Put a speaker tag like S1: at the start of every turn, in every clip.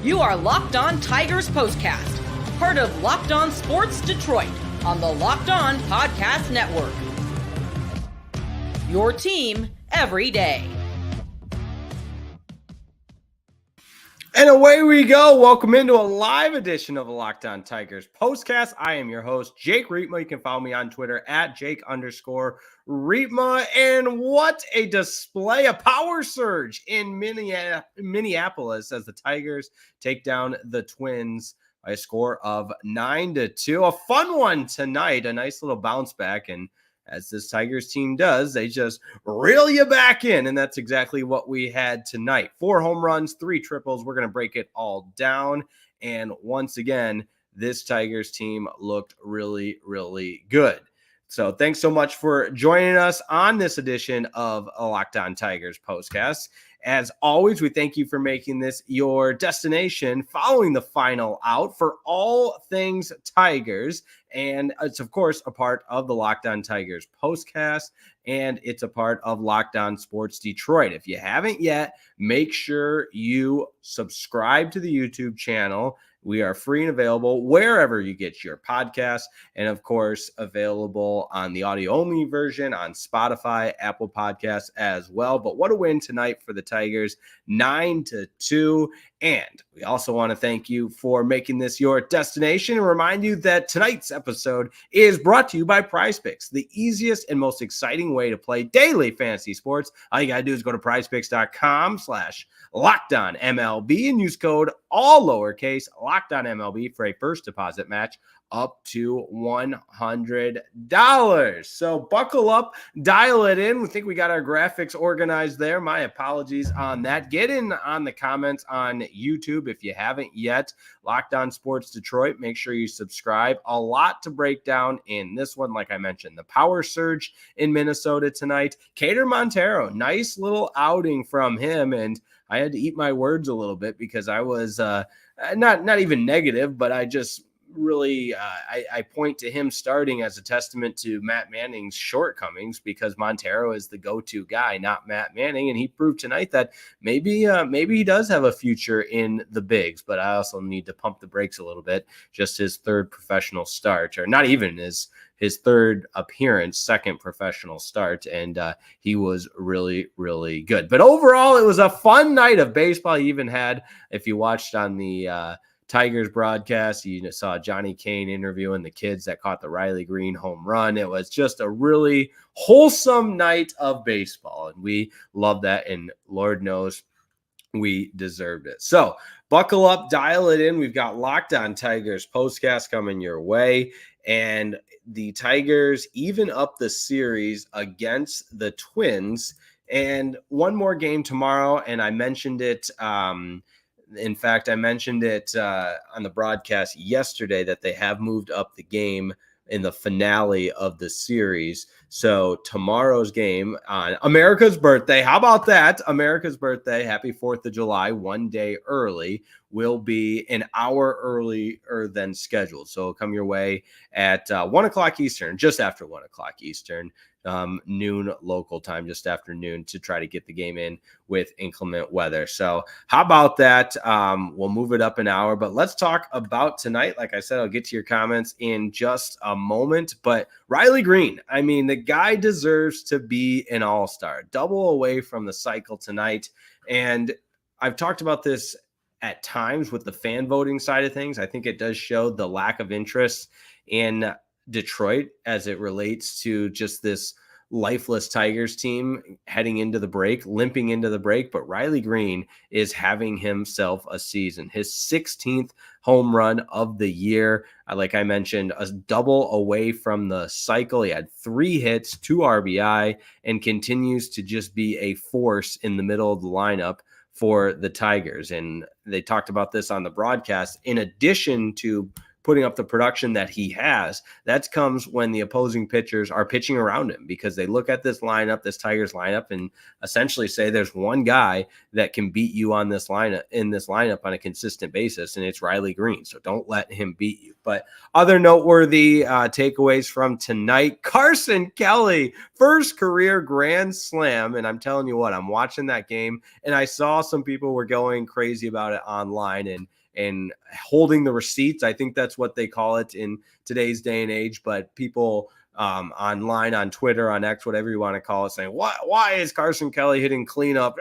S1: You are Locked On Tigers Postcast, part of Locked On Sports Detroit on the Locked On Podcast Network. Your team every day.
S2: And away we go. Welcome into a live edition of the Locked On Tigers Postcast. I am your host, Jake Riepma. You can follow me on Twitter at Jake_Riepma. And what a display, a power surge in Minneapolis as the Tigers take down the Twins by a score of 9-2. A fun one tonight, a nice little bounce back. And as this Tigers team does, they just reel you back in, and that's exactly what we had tonight. 4 home runs, 3 triples. We're going to break it all down, and once again, this Tigers team looked really, really good. So thanks so much for joining us on this edition of a Locked On Tigers Postcast. As always, we thank you for making this your destination following the final out for all things Tigers. And it's, of course, a part of the Locked On Tigers Postcast, and it's a part of Locked On Sports Detroit. If you haven't yet, make sure you subscribe to the YouTube channel. We are free and available wherever you get your podcasts, and of course, available on the audio-only version on Spotify, Apple Podcasts as well. But what a win tonight for the Tigers, 9-2. And we also want to thank you for making this your destination and remind you that tonight's episode is brought to you by PrizePicks, the easiest and most exciting way to play daily fantasy sports. All you got to do is go to prizepicks.com/LockedOnMLB and use code all lowercase LockedOnMLB for a first deposit match up to $100. So buckle up, dial it in. We think we got our graphics organized there. My apologies on that. Get in on the comments on YouTube if you haven't yet. Locked On Sports Detroit. Make sure you subscribe. A lot to break down in this one. Like I mentioned, the power surge in Minnesota tonight. Keider Montero, nice little outing from him. And I had to eat my words a little bit because I was not even negative, but I just really I point to him starting as a testament to Matt Manning's shortcomings because Montero is the go-to guy, not Matt Manning, and he proved tonight that maybe he does have a future in the bigs. But I also need to pump the brakes a little bit. Just his third professional start, or not even his third appearance, second professional start, and he was really, really good. But overall, it was a fun night of baseball. He even had, if you watched on the Tigers broadcast, you saw Johnny Kane interviewing the kids that caught the Riley Greene home run. It was just a really wholesome night of baseball, and we love that, and Lord knows we deserved it. So buckle up, dial it in. We've got Locked On Tigers Postcast coming your way, and the Tigers even up the series against the Twins, and one more game tomorrow, and I mentioned it in fact, I mentioned it on the broadcast yesterday that they have moved up the game in the finale of the series. So tomorrow's game on America's birthday, how about that? America's birthday, happy 4th of July, one day early, will be an hour earlier than scheduled. So it'll come your way at 1 o'clock Eastern, just after 1 o'clock Eastern. Noon local time, just after noon, to try to get the game in with inclement weather. So how about that? We'll move it up an hour, but let's talk about tonight. Like I said, I'll get to your comments in just a moment, but Riley Greene, I mean, the guy deserves to be an all-star, double away from the cycle tonight. And I've talked about this at times with the fan voting side of things. I think it does show the lack of interest in Detroit as it relates to just this lifeless Tigers team heading into the break, limping into the break. But Riley Greene is having himself a season, his 16th home run of the year. Like I mentioned, a double away from the cycle. He had 3 hits, 2 RBI, and continues to just be a force in the middle of the lineup for the Tigers. And they talked about this on the broadcast. In addition to putting up the production that he has, that comes when the opposing pitchers are pitching around him, because they look at this lineup, this Tigers lineup, and essentially say there's one guy that can beat you on this lineup on a consistent basis, and it's Riley Greene. So don't let him beat you. But other noteworthy takeaways from tonight: Carson Kelly, first career grand slam. And I'm telling you what, I'm watching that game, and I saw some people were going crazy about it online and holding the receipts. I think that's what they call it in today's day and age. But people online, on Twitter, on X, whatever you want to call it, saying, why is Carson Kelly hitting cleanup?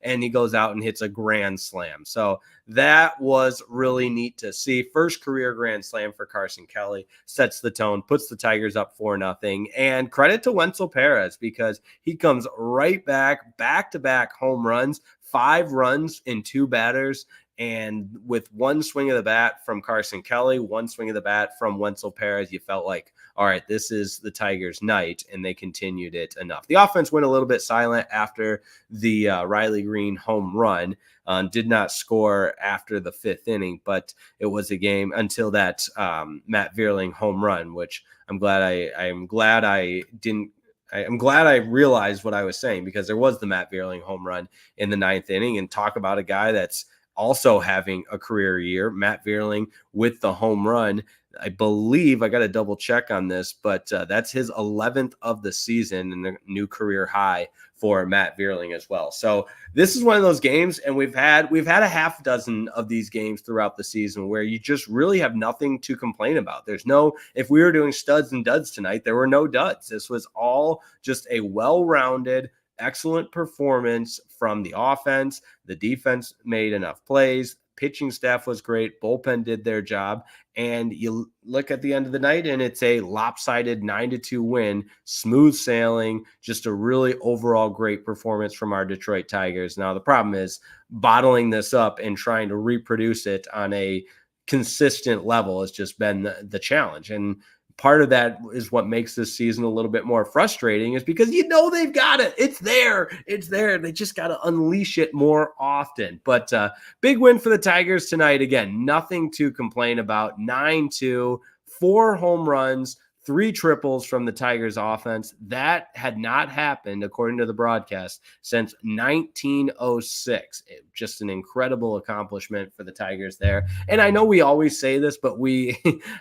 S2: And he goes out and hits a grand slam. So that was really neat to see. First career grand slam for Carson Kelly, sets the tone, puts the Tigers up 4-0. And credit to Wenceel Perez, because he comes right back-to-back home runs, 5 runs in 2 batters. And with one swing of the bat from Carson Kelly, one swing of the bat from Wenceel Perez, you felt like, all right, this is the Tigers' night, and they continued it enough. The offense went a little bit silent after the Riley Greene home run. Did not score after the 5th inning, but it was a game until that Matt Vierling home run, which I'm glad I realized what I was saying, because there was the Matt Vierling home run in the 9th inning. And talk about a guy that's also having a career year. Matt Vierling with the home run. I believe, I got to double check on this, but that's his 11th of the season and a new career high for Matt Vierling as well. So this is one of those games, and we've had a half dozen of these games throughout the season where you just really have nothing to complain about. There's no, if we were doing studs and duds tonight, there were no duds. This was all just a well-rounded, excellent performance from the offense. The defense made enough plays. Pitching staff was great. Bullpen did their job. And you look at the end of the night, and it's a lopsided 9-2 win, smooth sailing, just a really overall great performance from our Detroit Tigers. Now, the problem is bottling this up and trying to reproduce it on a consistent level has just been the challenge. And part of that is what makes this season a little bit more frustrating, is because they've got it. It's there. They just got to unleash it more often. But big win for the Tigers tonight. Again, nothing to complain about. 9-2, 4 home runs, 3 triples from the Tigers offense. That had not happened, according to the broadcast, since 1906. Just an incredible accomplishment for the Tigers there. And I know we always say this, but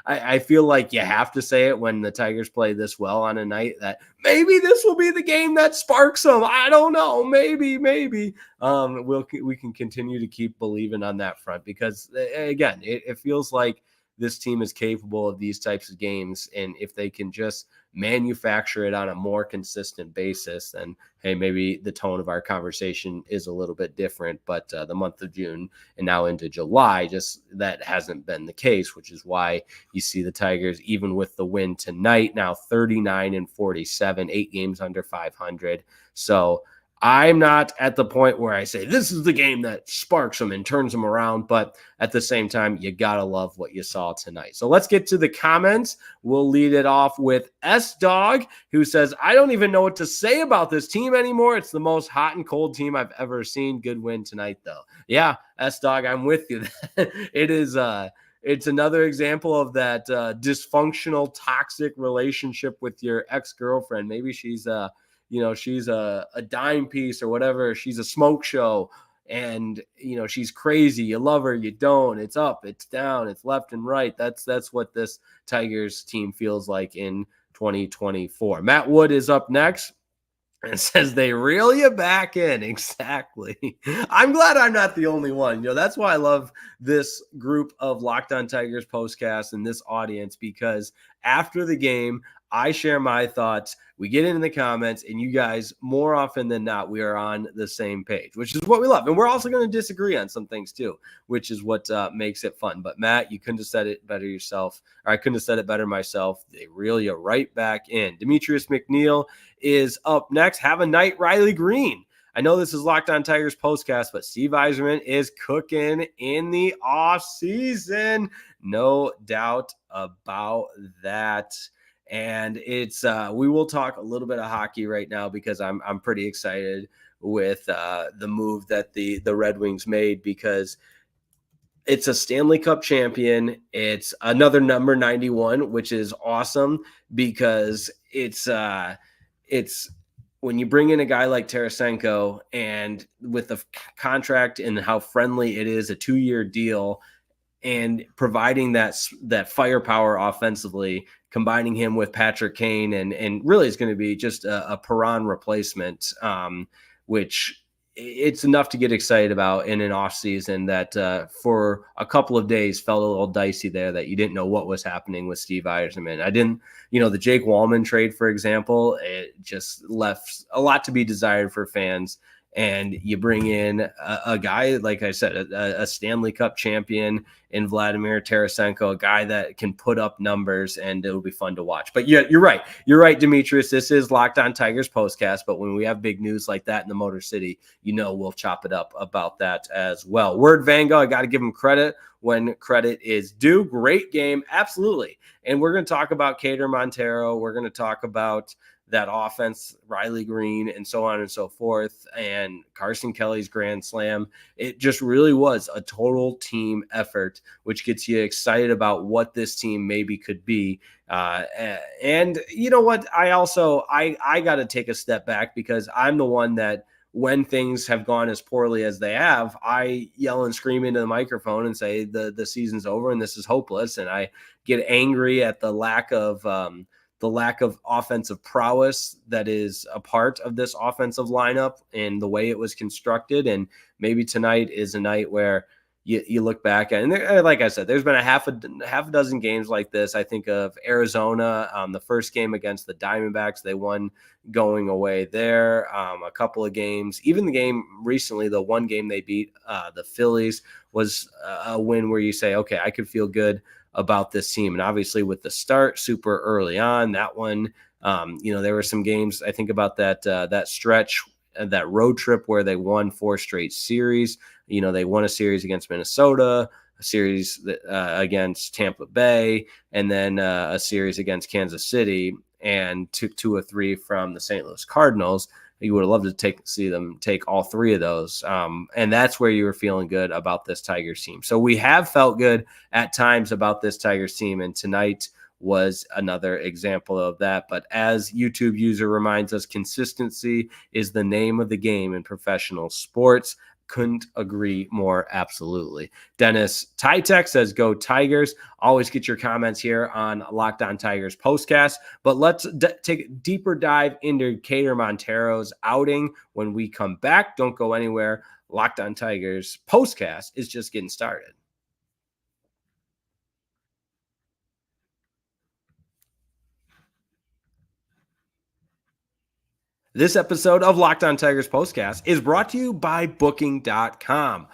S2: I feel like you have to say it when the Tigers play this well on a night, that maybe this will be the game that sparks them. I don't know. Maybe. We can continue to keep believing on that front, because again, it feels like this team is capable of these types of games. And if they can just manufacture it on a more consistent basis, then, hey, maybe the tone of our conversation is a little bit different. But the month of June and now into July, just that hasn't been the case, which is why you see the Tigers, even with the win tonight, now 39-47, 8 games under 500. So I'm not at the point where I say this is the game that sparks them and turns them around, but at the same time, you got to love what you saw tonight. So let's get to the comments. We'll lead it off with S-Dog, who says, I don't even know what to say about this team anymore. It's the most hot and cold team I've ever seen. Good win tonight, though. Yeah, S-Dog, I'm with you. It's another example of that dysfunctional, toxic relationship with your ex-girlfriend. Maybe she's she's a dime piece or whatever. She's a smoke show, and, she's crazy. You love her, you don't. It's up, it's down, it's left and right. That's what this Tigers team feels like in 2024. Matt Wood is up next and says they reel you back in. Exactly. I'm glad I'm not the only one. That's why I love this group of Locked On Tigers postcasts and this audience, because after the game, I share my thoughts. We get into the comments, and you guys, more often than not, we are on the same page, which is what we love. And we're also going to disagree on some things too, which is what makes it fun. But Matt, you couldn't have said it better yourself, or I couldn't have said it better myself. They reel you right back in. Demetrius McNeil is up next. Have a night, Riley Greene. I know this is Locked On Tigers postcast, but Steve Yzerman is cooking in the off season. No doubt about that. And it's we will talk a little bit of hockey right now, because I'm pretty excited with the move that the Red Wings made, because It's a Stanley Cup champion. It's another number 91, which is awesome because it's when you bring in a guy like Tarasenko and with the contract and how friendly it is, a 2-year deal, and providing that firepower offensively, combining him with Patrick Kane, and really is going to be just a Perron replacement, which it's enough to get excited about in an offseason that for a couple of days felt a little dicey there, that you didn't know what was happening with Steve Yzerman. I didn't, the Jake Wallman trade, for example, it just left a lot to be desired for fans. And you bring in a guy, like I said, a Stanley Cup champion in Vladimir Tarasenko, a guy that can put up numbers, and it'll be fun to watch. But yeah, you're right. You're right, Demetrius. This is Locked On Tigers postcast, but when we have big news like that in the Motor City, we'll chop it up about that as well. Word Vango, I got to give him credit when credit is due. Great game. Absolutely. And we're going to talk about Keider Montero. We're going to talk about that offense, Riley Greene, and so on and so forth, and Carson Kelly's grand slam. It just really was a total team effort, which gets you excited about what this team maybe could be. And you know what? I got to take a step back, because I'm the one that, when things have gone as poorly as they have, I yell and scream into the microphone and say the season's over and this is hopeless. And I get angry at the lack of offensive prowess that is a part of this offensive lineup and the way it was constructed. And maybe tonight is a night where you look back at, and like I said, there's been a half a dozen games like this. I think of Arizona, the first game against the Diamondbacks, they won going away there. A couple of games, even the game recently, the one game they beat the Phillies, was a win where you say, okay, I could feel good about this team. And obviously with the start super early on, that one, there were some games, I think about that stretch, that road trip where they won 4 straight series. They won a series against Minnesota, a series against Tampa Bay, and then a series against Kansas City, and took 2 or 3 from the St. Louis Cardinals. You would have loved to see them take all 3 of those. And that's where you were feeling good about this Tigers team. So we have felt good at times about this Tigers team, and tonight was another example of that. But as YouTube user reminds us, consistency is the name of the game in professional sports. Couldn't agree more. Absolutely. Dennis Tytek says, go Tigers. Always get your comments here on Locked On Tigers postcast. But let's take a deeper dive into Keider Montero's outing when we come back. Don't go anywhere. Locked On Tigers postcast is just getting started. This episode of Locked On Tigers Postcast is brought to you by Booking.com.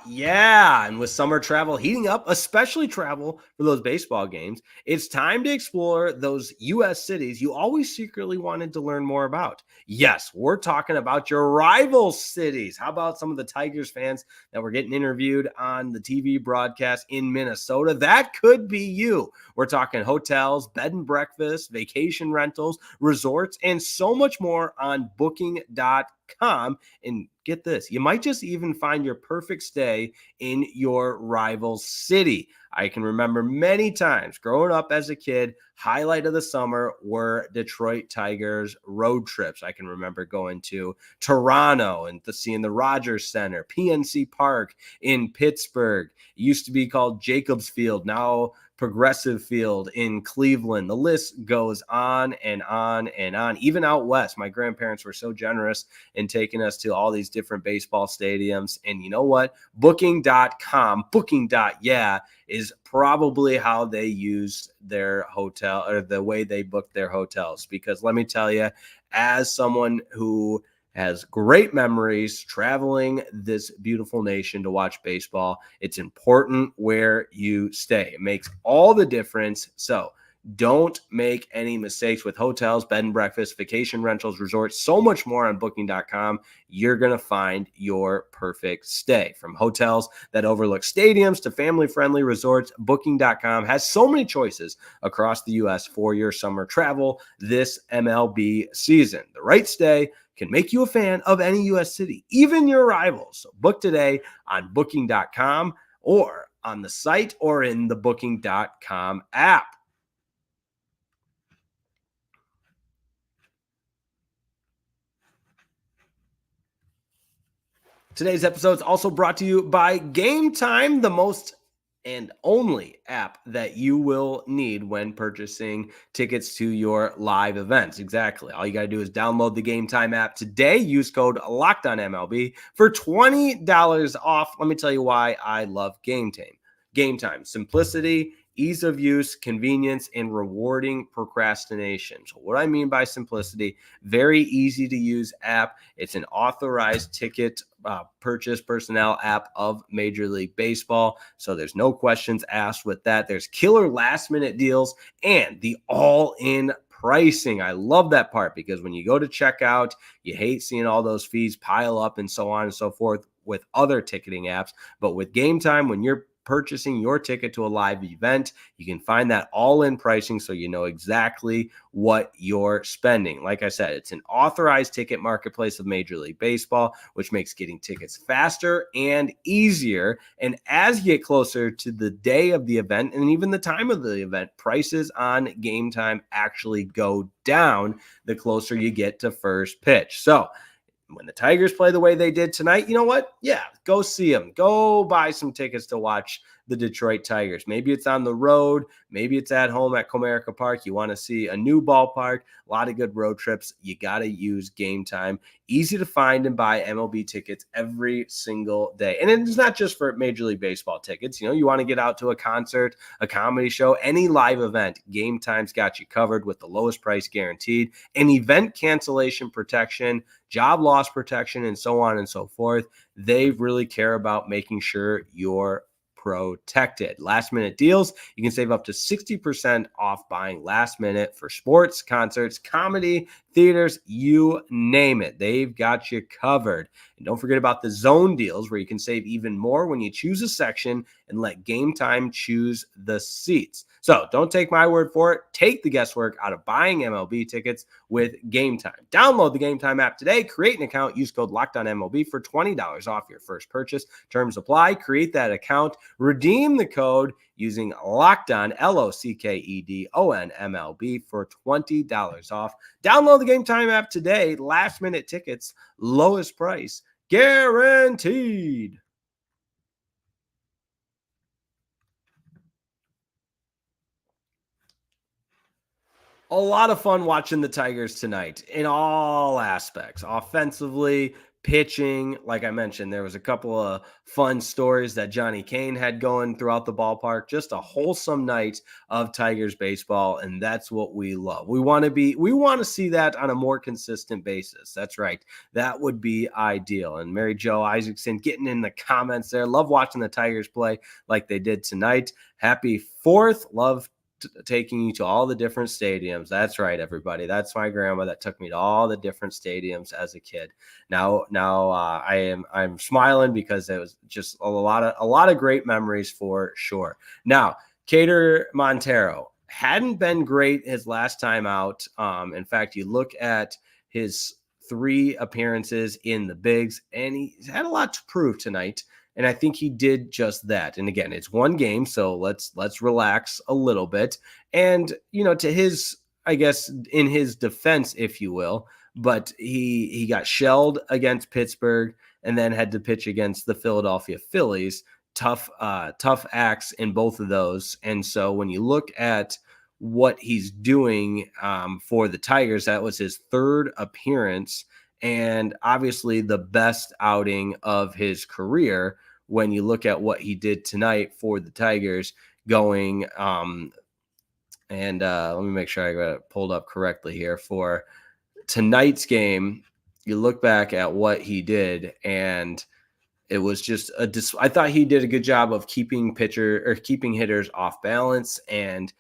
S2: Yeah. And with summer travel heating up, especially travel for those baseball games, it's time to explore those U.S. cities you always secretly wanted to learn more about. Yes, we're talking about your rival cities. How about some of the Tigers fans that were getting interviewed on the TV broadcast in Minnesota? That could be you. We're talking hotels, bed and breakfast, vacation rentals, resorts, and so much more on Booking.com. And get this, you might just even find your perfect stay in your rival city. I can remember many times growing up as a kid, highlight of the summer were Detroit Tigers road trips. I can remember going to Toronto and seeing the Rogers Center, PNC Park in Pittsburgh. It used to be called Jacobs Field, now Progressive Field in Cleveland. The list goes on and on and on. Even out west, my grandparents were so generous in taking us to all these different baseball stadiums. And you know what? Booking.com, Booking.yeah is probably how they use their hotel, or the way they book their hotels. Because let me tell you, as someone who has great memories traveling this beautiful nation to watch baseball, it's important where you stay. It makes all the difference. So don't make any mistakes with hotels, bed and breakfast, vacation rentals, resorts, so much more on Booking.com. You're going to find your perfect stay. From hotels that overlook stadiums to family-friendly resorts, Booking.com has so many choices across the U.S. for your summer travel this MLB season. The right stay can make you a fan of any U.S. city, even your rivals. So book today on Booking.com or on the site or in the Booking.com app. Today's episode is also brought to you by Game Time, the most and only app that you will need when purchasing tickets to your live events. Exactly. All you got to do is download the Game Time app today. Use code LOCKEDONMLB for $20 off. Let me tell you why I love Game Time. Game Time, simplicity, ease of use, convenience, and rewarding procrastination. So what I mean by simplicity, very easy to use app. It's an authorized ticket purchase personnel app of Major League Baseball. So there's no questions asked with that. There's killer last minute deals and the all-in pricing. I love that part because when you go to checkout, you hate seeing all those fees pile up and so on and so forth with other ticketing apps. But with Game Time, when you're purchasing your ticket to a live event, you can find that all-in pricing so you know exactly what you're spending. Like I said, it's an authorized ticket marketplace of Major League Baseball, which makes getting tickets faster and easier. And as you get closer to the day of the event and even the time of the event, prices on Game Time actually go down the closer you get to first pitch. So when the Tigers play the way they did tonight, you know what? Yeah, go see them. Go buy some tickets to watch the Detroit Tigers. Maybe it's on the road. Maybe it's at home at Comerica Park. You want to see a new ballpark, a lot of good road trips. You got to use Game Time. Easy to find and buy MLB tickets every single day. And it's not just for Major League Baseball tickets. You know, you want to get out to a concert, a comedy show, any live event. Game Time's got you covered with the lowest price guaranteed and event cancellation protection, job loss protection, and so on and so forth. They really care about making sure you're protected. Last minute deals. You can save up to 60% off buying last minute for sports, concerts, comedy, theaters, you name it. They've got you covered. And don't forget about the zone deals where you can save even more when you choose a section and let Game Time choose the seats. So don't take my word for it. Take the guesswork out of buying MLB tickets with Game Time. Download the Game Time app today. Create an account. Use code LOCKEDONMLB for $20 off your first purchase. Terms apply. Create that account. Redeem the code using LOCKEDON, LOCKEDON MLB for $20 off. Download the Game Time app today. Last minute tickets, lowest price, guaranteed. A lot of fun watching the Tigers tonight in all aspects, offensively, pitching. Like I mentioned, there was a couple of fun stories that Johnny Kane had going throughout the ballpark. Just a wholesome night of Tigers baseball, and that's what we love. We want to see that on a more consistent basis. That's right. That would be ideal. And Mary Jo Isaacson getting in the comments there. Love watching the Tigers play like they did tonight. Happy 4th. Love taking you to all the different stadiums. That's right, everybody. That's my grandma that took me to all the different stadiums as a kid. Now I'm smiling because it was just a lot of great memories for sure. Now, Keider Montero hadn't been great his last time out. In fact, you look at his 3 appearances in the bigs, and he's had a lot to prove tonight. And I think he did just that. And again, it's one game, so let's relax a little bit. And, you know, to his, I guess, in his defense, if you will, but he got shelled against Pittsburgh and then had to pitch against the Philadelphia Phillies. Tough acts in both of those. And so when you look at what he's doing for the Tigers, that was his 3rd appearance. And obviously the best outing of his career when you look at what he did tonight for the Tigers going let me make sure I got it pulled up correctly here. For tonight's game, you look back at what he did, and it was just I thought he did a good job of keeping hitters off balance and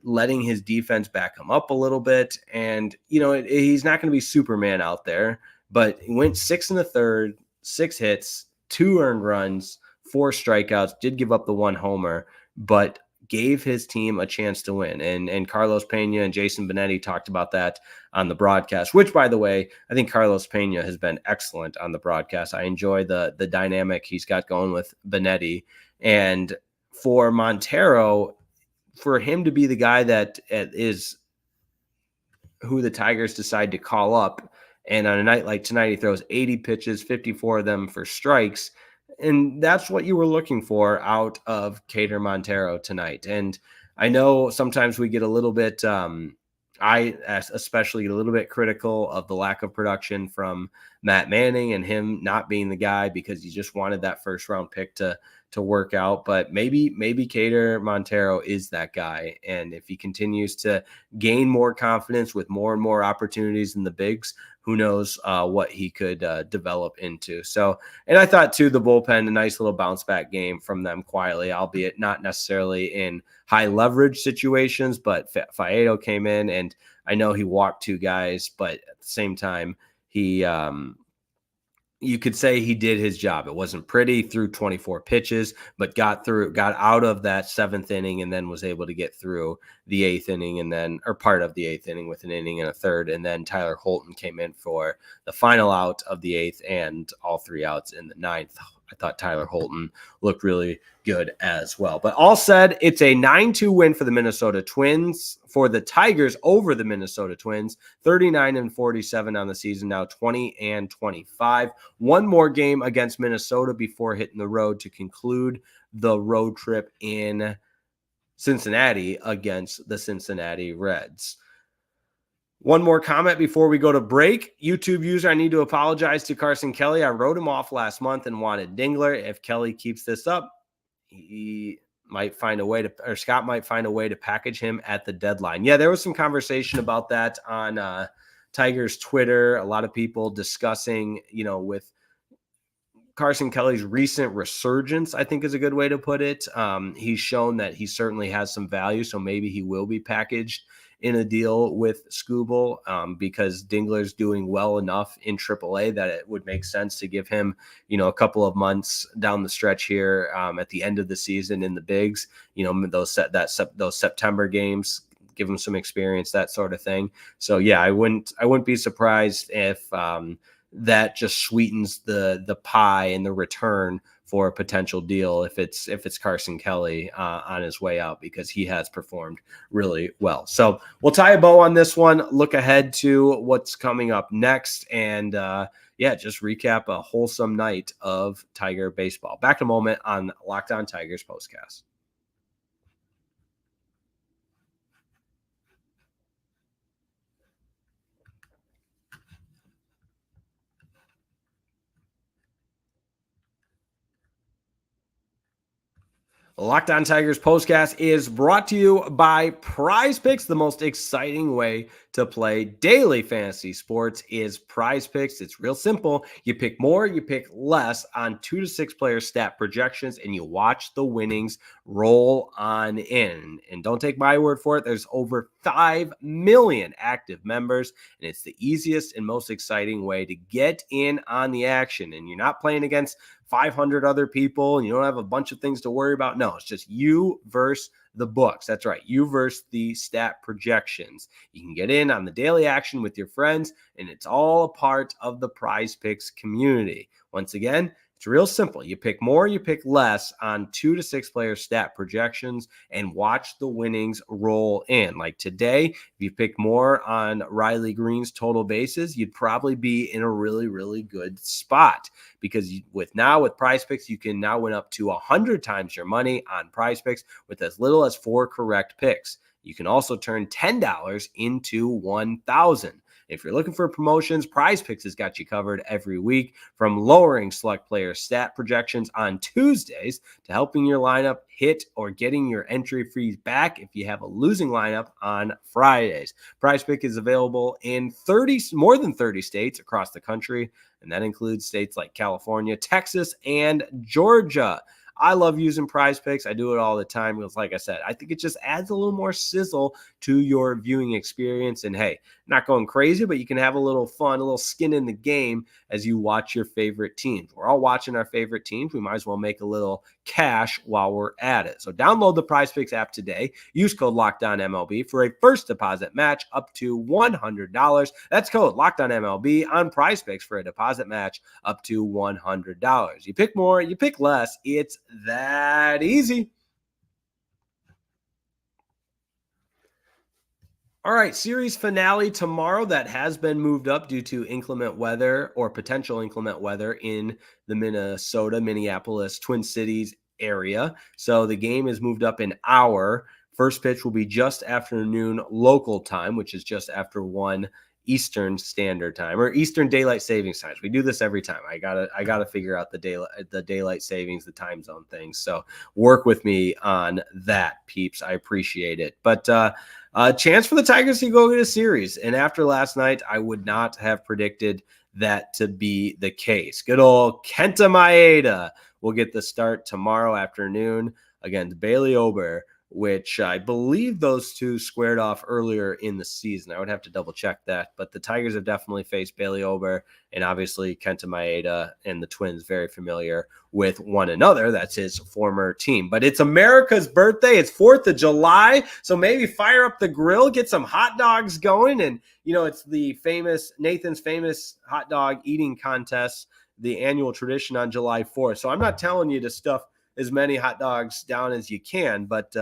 S2: letting his defense back him up a little bit. And, you know, he's not going to be Superman out there, but he went 6 1/3, 6 hits, 2 earned runs, 4 strikeouts, did give up the 1 homer, but gave his team a chance to win. And Carlos Pena and Jason Benetti talked about that on the broadcast, which, by the way, I think Carlos Pena has been excellent on the broadcast. I enjoy the dynamic he's got going with Benetti. And for Montero, for him to be the guy that is who the Tigers decide to call up, and on a night like tonight, he throws 80 pitches, 54 of them for strikes. And that's what you were looking for out of Keider Montero tonight. And I know sometimes we get a little bit, I especially get a little bit critical of the lack of production from Matt Manning and him not being the guy because he just wanted that first round pick to work out. But maybe Keider Montero is that guy. And if he continues to gain more confidence with more and more opportunities in the bigs, who knows what he could develop into. So, and I thought too, the bullpen, a nice little bounce back game from them quietly, albeit not necessarily in high leverage situations, but Faedo came in, and I know he walked 2 guys, but at the same time, he, you could say he did his job. It wasn't pretty, threw 24 pitches, but got out of that 7th inning and then was able to get through the 8th inning or part of the 8th inning with an inning and a third. And then Tyler Holton came in for the final out of the 8th and all 3 outs in the 9th. I thought Tyler Holton looked really good as well. But all said, it's a 9-2 win for the Minnesota Twins, for the Tigers over the Minnesota Twins, 39-47 on the season, now 20-25. One more game against Minnesota before hitting the road to conclude the road trip in Cincinnati against the Cincinnati Reds. One more comment before we go to break. YouTube user, I need to apologize to Carson Kelly. I wrote him off last month and wanted Dingler. If Kelly keeps this up, he might find a way to, or Scott might find a way to package him at the deadline. Yeah, there was some conversation about that on Tigers Twitter. A lot of people discussing, with Carson Kelly's recent resurgence, I think is a good way to put it. He's shown that he certainly has some value, so maybe he will be packaged in a deal with Skubal because Dingler's doing well enough in AAA that it would make sense to give him, a couple of months down the stretch here at the end of the season in the bigs, those September games, give him some experience, that sort of thing. So yeah, I wouldn't be surprised if that just sweetens the pie and the return for a potential deal if it's Carson Kelly on his way out, because he has performed really well. So we'll tie a bow on this one, look ahead to what's coming up next, and just recap a wholesome night of Tiger baseball. Back in a moment on Locked On Tigers Postcast. Locked On Tigers Postcast is brought to you by Prize Picks. The most exciting way to play daily fantasy sports is Prize Picks. It's real simple. You pick more, you pick less on 2 to 6 player stat projections, and you watch the winnings roll on in. And don't take my word for it. There's over 5 million active members, and it's the easiest and most exciting way to get in on the action. And you're not playing against 500 other people and you don't have a bunch of things to worry about. No, it's just you versus the books. That's right. You versus the stat projections. You can get in on the daily action with your friends, and it's all a part of the Prize Picks community. Once again, it's real simple. You pick more, you pick less on 2 to 6 player stat projections and watch the winnings roll in. Like today, if you pick more on Riley Greene's total bases, you'd probably be in a really, really good spot, because with Prize Picks, you can now win up to 100 times your money on Prize Picks with as little as 4 correct picks. You can also turn $10 into $1,000. If you're looking for promotions, Prize Picks has got you covered every week, from lowering select player stat projections on Tuesdays to helping your lineup hit or getting your entry fees back if you have a losing lineup on Fridays. Prize Pick is available in more than 30 states across the country, and that includes states like California, Texas, and Georgia. I love using Prize Picks. I do it all the time because, like I said, I think it just adds a little more sizzle to your viewing experience. And hey, not going crazy, but you can have a little fun, a little skin in the game as you watch your favorite teams. We're all watching our favorite teams. We might as well make a little cash while we're at it. So download the Prize Picks app today. Use code LOCKEDONMLB for a first deposit match up to $100. That's code LOCKEDONMLB on Prize Picks for a deposit match up to $100. You pick more, you pick less. It's that easy. All right, series finale tomorrow that has been moved up due to inclement weather or potential inclement weather in the Minneapolis, Twin Cities area. So the game is moved up an hour. First pitch will be just after noon local time, which is just after 1 Eastern Standard Time or Eastern Daylight Savings Times. We do this every time. I gotta figure out the daylight savings, the time zone things. So work with me on that, peeps. I appreciate it. But chance for the Tigers to go get a series. And after last night, I would not have predicted that to be the case. Good old Kenta Maeda will get the start tomorrow afternoon against Bailey Ober, which I believe those two squared off earlier in the season. I would have to double check that, but the Tigers have definitely faced Bailey Ober, and obviously Kenta Maeda and the Twins very familiar with one another. That's his former team. But it's America's birthday. It's 4th of July, so maybe fire up the grill, get some hot dogs going, and it's the Nathan's famous hot dog eating contest, the annual tradition on July 4th. So I'm not telling you to stuff as many hot dogs down as you can, but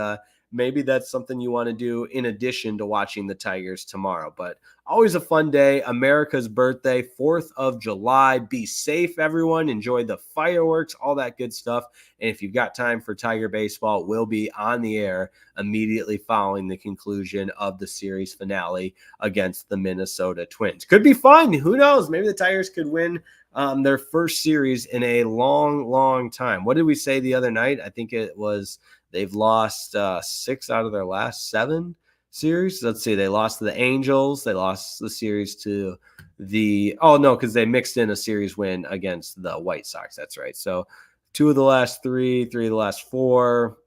S2: maybe that's something you want to do in addition to watching the Tigers tomorrow. But always a fun day. America's birthday, 4th of July. Be safe, everyone. Enjoy the fireworks, all that good stuff. And if you've got time for Tiger baseball, we'll be on the air immediately following the conclusion of the series finale against the Minnesota Twins. Could be fun. Who knows? Maybe the Tigers could win their first series in a long, long time. What did we say the other night? I think it was they've lost 6 out of their last 7 series. Let's see. They lost to the Angels. They lost the series to because they mixed in a series win against the White Sox. That's right. So 2 of the last 3, 3 of the last 4,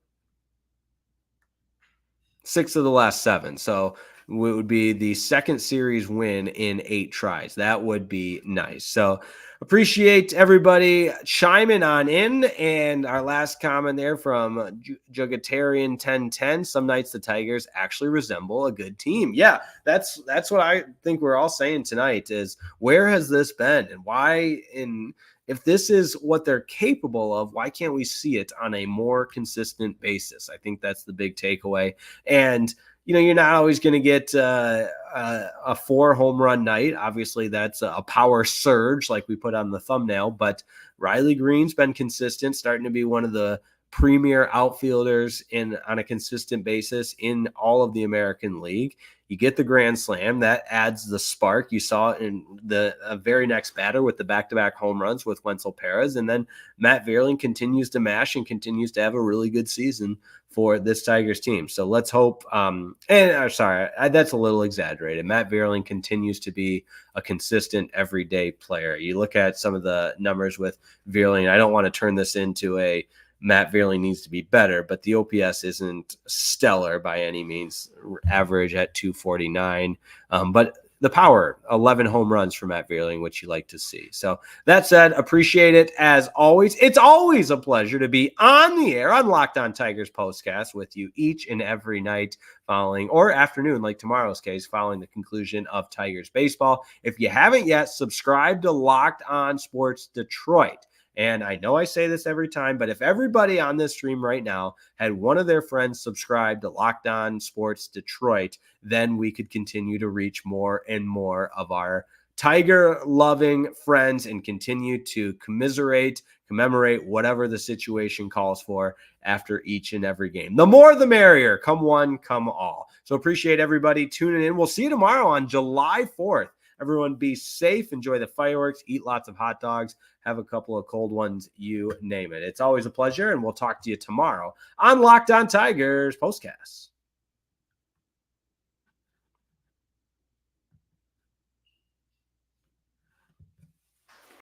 S2: 6 of the last 7. So it would be the second series win in 8 tries. That would be nice. So appreciate everybody chiming on in. And our last comment there from Jugatarian 1010. Some nights the Tigers actually resemble a good team. Yeah, that's what I think we're all saying tonight is where has this been and why if this is what they're capable of, why can't we see it on a more consistent basis? I think that's the big takeaway. And you're not always going to get a 4 home run night. Obviously, that's a power surge like we put on the thumbnail. But Riley Greene's been consistent, starting to be one of the premier outfielders on a consistent basis in all of the American League. You get the grand slam. That adds the spark. You saw it in the very next batter with the back-to-back home runs with Wenceel Perez. And then Matt Vierling continues to mash and continues to have a really good season for this Tigers team. So let's hope that's a little exaggerated. Matt Vierling continues to be a consistent everyday player. You look at some of the numbers with Vierling. I don't want to turn this into a Matt Vierling needs to be better, but the OPS isn't stellar by any means, average at 249. But the power, 11 home runs for Matt Vierling, which you like to see. So that said, appreciate it as always. It's always a pleasure to be on the air on Locked On Tigers Postcast with you each and every night following, or afternoon, like tomorrow's case, following the conclusion of Tigers baseball. If you haven't yet, subscribe to Locked On Sports Detroit. And I know I say this every time, but if everybody on this stream right now had one of their friends subscribe to Locked On Sports Detroit, then we could continue to reach more and more of our Tiger-loving friends and continue to commemorate, whatever the situation calls for after each and every game. The more, the merrier. Come one, come all. So appreciate everybody tuning in. We'll see you tomorrow on July 4th. Everyone be safe, enjoy the fireworks, eat lots of hot dogs, have a couple of cold ones, you name it. It's always a pleasure, and we'll talk to you tomorrow on Locked On Tigers Postcast.